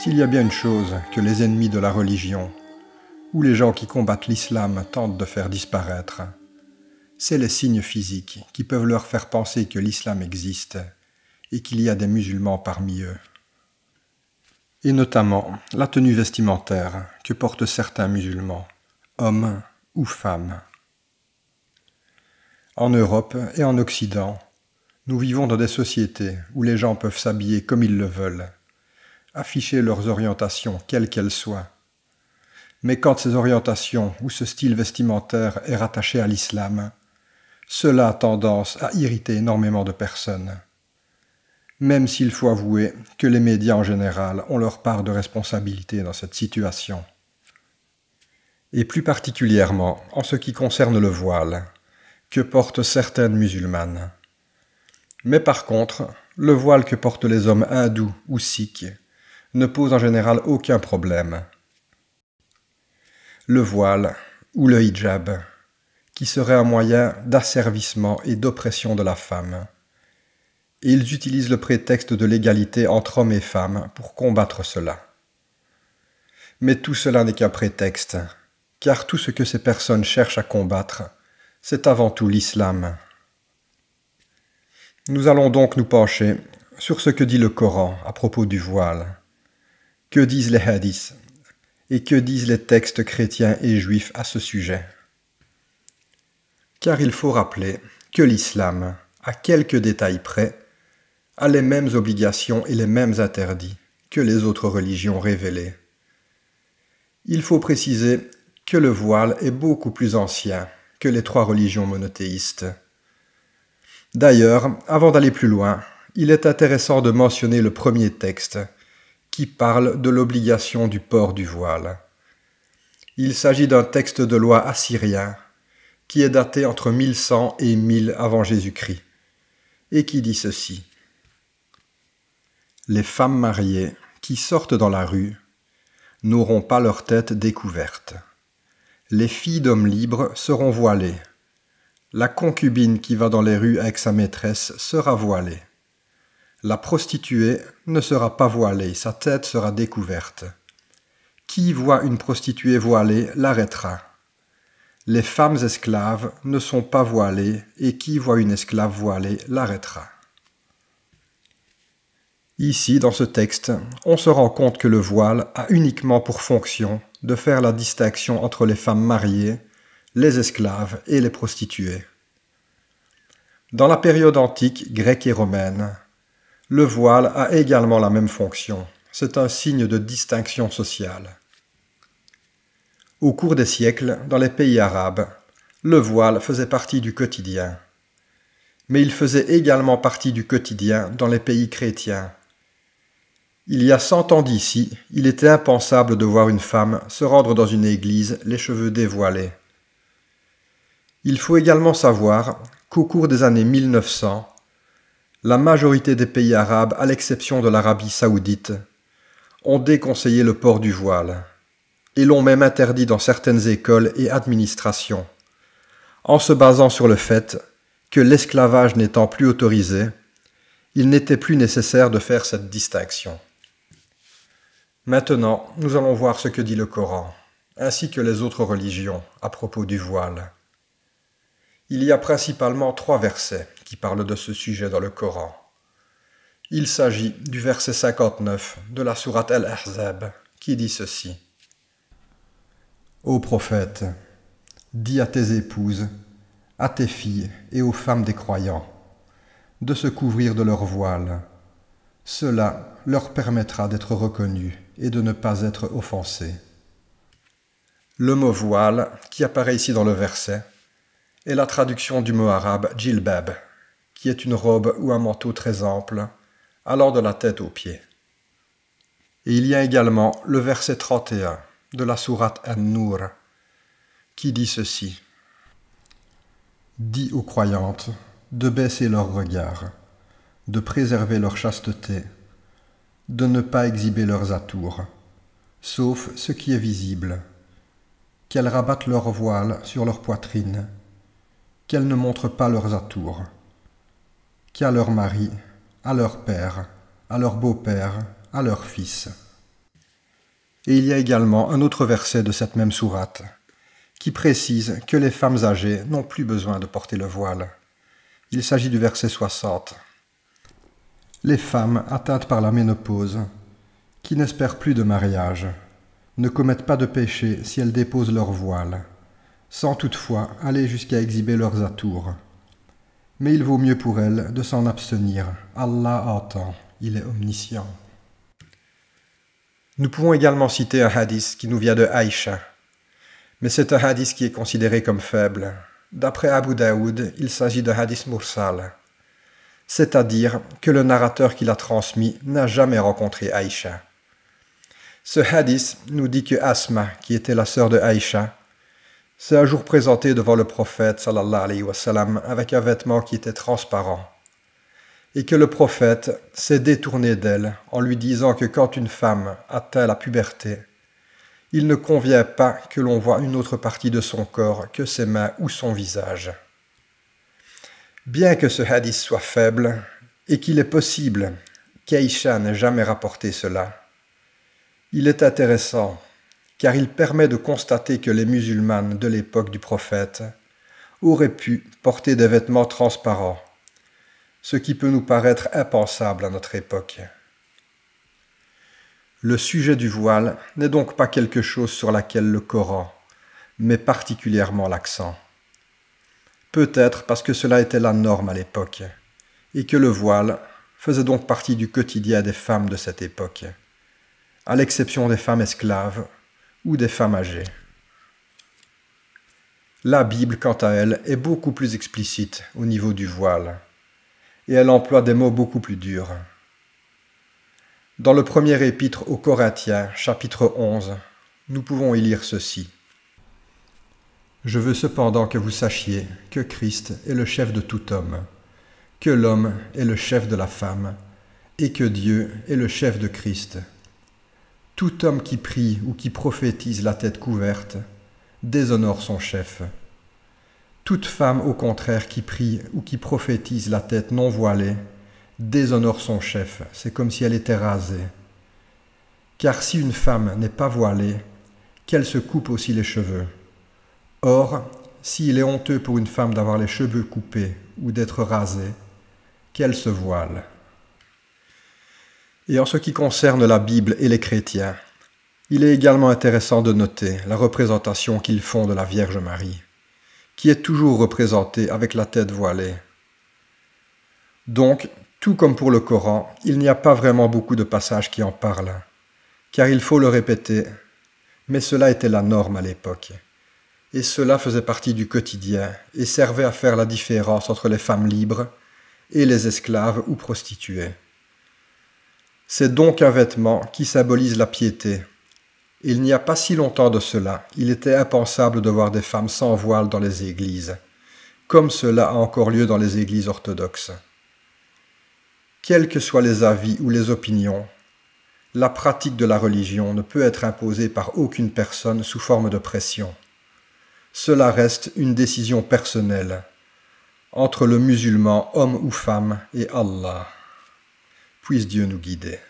S'il y a bien une chose que les ennemis de la religion, ou les gens qui combattent l'islam tentent de faire disparaître, c'est les signes physiques qui peuvent leur faire penser que l'islam existe et qu'il y a des musulmans parmi eux. Et notamment la tenue vestimentaire que portent certains musulmans, hommes ou femmes. En Europe et en Occident, nous vivons dans des sociétés où les gens peuvent s'habiller comme ils le veulent, afficher leurs orientations quelles qu'elles soient. Mais quand ces orientations ou ce style vestimentaire est rattaché à l'islam, cela a tendance à irriter énormément de personnes. Même s'il faut avouer que les médias en général ont leur part de responsabilité dans cette situation. Et plus particulièrement en ce qui concerne le voile, que portent certaines musulmanes. Mais par contre, le voile que portent les hommes hindous ou sikhs ne pose en général aucun problème. Le voile, ou le hijab, qui serait un moyen d'asservissement et d'oppression de la femme. Et ils utilisent le prétexte de l'égalité entre hommes et femmes pour combattre cela. Mais tout cela n'est qu'un prétexte, car tout ce que ces personnes cherchent à combattre, c'est avant tout l'islam. Nous allons donc nous pencher sur ce que dit le Coran à propos du voile. Que disent les hadiths et que disent les textes chrétiens et juifs à ce sujet? Car il faut rappeler que l'islam, à quelques détails près, a les mêmes obligations et les mêmes interdits que les autres religions révélées. Il faut préciser que le voile est beaucoup plus ancien que les 3 religions monothéistes. D'ailleurs, avant d'aller plus loin, il est intéressant de mentionner le premier texte qui parle de l'obligation du port du voile. Il s'agit d'un texte de loi assyrien qui est daté entre 1100 et 1000 avant Jésus-Christ et qui dit ceci. Les femmes mariées qui sortent dans la rue n'auront pas leur tête découverte. Les filles d'hommes libres seront voilées. La concubine qui va dans les rues avec sa maîtresse sera voilée. La prostituée ne sera pas voilée, sa tête sera découverte. Qui voit une prostituée voilée l'arrêtera. Les femmes esclaves ne sont pas voilées et qui voit une esclave voilée l'arrêtera. Ici, dans ce texte, on se rend compte que le voile a uniquement pour fonction de faire la distinction entre les femmes mariées, les esclaves et les prostituées. Dans la période antique, grecque et romaine, le voile a également la même fonction. C'est un signe de distinction sociale. Au cours des siècles, dans les pays arabes, le voile faisait partie du quotidien. Mais il faisait également partie du quotidien dans les pays chrétiens. Il y a 100 ans d'ici, il était impensable de voir une femme se rendre dans une église les cheveux dévoilés. Il faut également savoir qu'au cours des années 1900, la majorité des pays arabes, à l'exception de l'Arabie saoudite, ont déconseillé le port du voile et l'ont même interdit dans certaines écoles et administrations, en se basant sur le fait que l'esclavage n'étant plus autorisé, il n'était plus nécessaire de faire cette distinction. Maintenant, nous allons voir ce que dit le Coran, ainsi que les autres religions à propos du voile. Il y a principalement 3 versets qui parlent de ce sujet dans le Coran. Il s'agit du verset 59 de la sourate Al-Ahzab qui dit ceci. Ô prophète, dis à tes épouses, à tes filles et aux femmes des croyants, de se couvrir de leur voile. Cela leur permettra d'être reconnus et de ne pas être offensés. Le mot voile, qui apparaît ici dans le verset, est la traduction du mot arabe jilbab, qui est une robe ou un manteau très ample, allant de la tête aux pieds. Et il y a également le verset 31 de la sourate An-Nur, qui dit ceci. Dis aux croyantes de baisser leur regard, de préserver leur chasteté, de ne pas exhiber leurs atours, sauf ce qui est visible, qu'elles rabattent leur voile sur leur poitrine, qu'elles ne montrent pas leurs atours, qu'à leur mari, à leur père, à leur beau-père, à leur fils. Et il y a également un autre verset de cette même sourate qui précise que les femmes âgées n'ont plus besoin de porter le voile. Il s'agit du verset 60. Les femmes atteintes par la ménopause, qui n'espèrent plus de mariage, ne commettent pas de péché si elles déposent leur voile, sans toutefois aller jusqu'à exhiber leurs atours. Mais il vaut mieux pour elles de s'en abstenir. Allah entend, il est omniscient. Nous pouvons également citer un hadith qui nous vient de Aïcha, mais c'est un hadith qui est considéré comme faible. D'après Abu Daoud, il s'agit d'un hadith mursal, c'est-à-dire que le narrateur qui l'a transmis n'a jamais rencontré Aïcha. Ce hadith nous dit que Asma, qui était la sœur de Aïcha, s'est un jour présentée devant le prophète sallallahu alayhi wa sallam avec un vêtement qui était transparent, et que le prophète s'est détourné d'elle en lui disant que quand une femme atteint la puberté, il ne convient pas que l'on voie une autre partie de son corps que ses mains ou son visage. Bien que ce hadith soit faible, et qu'il est possible qu'Aïcha n'ait jamais rapporté cela, il est intéressant, car il permet de constater que les musulmanes de l'époque du prophète auraient pu porter des vêtements transparents, ce qui peut nous paraître impensable à notre époque. Le sujet du voile n'est donc pas quelque chose sur laquelle le Coran met particulièrement l'accent. Peut-être parce que cela était la norme à l'époque, et que le voile faisait donc partie du quotidien des femmes de cette époque, à l'exception des femmes esclaves ou des femmes âgées. La Bible, quant à elle, est beaucoup plus explicite au niveau du voile, et elle emploie des mots beaucoup plus durs. Dans le premier épître aux Corinthiens, chapitre 11, nous pouvons y lire ceci. « Je veux cependant que vous sachiez que Christ est le chef de tout homme, que l'homme est le chef de la femme, et que Dieu est le chef de Christ. Tout homme qui prie ou qui prophétise la tête couverte déshonore son chef. Toute femme, au contraire, qui prie ou qui prophétise la tête non voilée déshonore son chef, c'est comme si elle était rasée. Car si une femme n'est pas voilée, qu'elle se coupe aussi les cheveux. Or, s'il est honteux pour une femme d'avoir les cheveux coupés ou d'être rasée, qu'elle se voile. » Et en ce qui concerne la Bible et les chrétiens, il est également intéressant de noter la représentation qu'ils font de la Vierge Marie, qui est toujours représentée avec la tête voilée. Donc, tout comme pour le Coran, il n'y a pas vraiment beaucoup de passages qui en parlent, car il faut le répéter, mais cela était la norme à l'époque. Et cela faisait partie du quotidien et servait à faire la différence entre les femmes libres et les esclaves ou prostituées. C'est donc un vêtement qui symbolise la piété. Il n'y a pas si longtemps de cela, il était impensable de voir des femmes sans voile dans les églises, comme cela a encore lieu dans les églises orthodoxes. Quels que soient les avis ou les opinions, la pratique de la religion ne peut être imposée par aucune personne sous forme de pression. Cela reste une décision personnelle, entre le musulman, homme ou femme, et Allah. Puisse Dieu nous guider.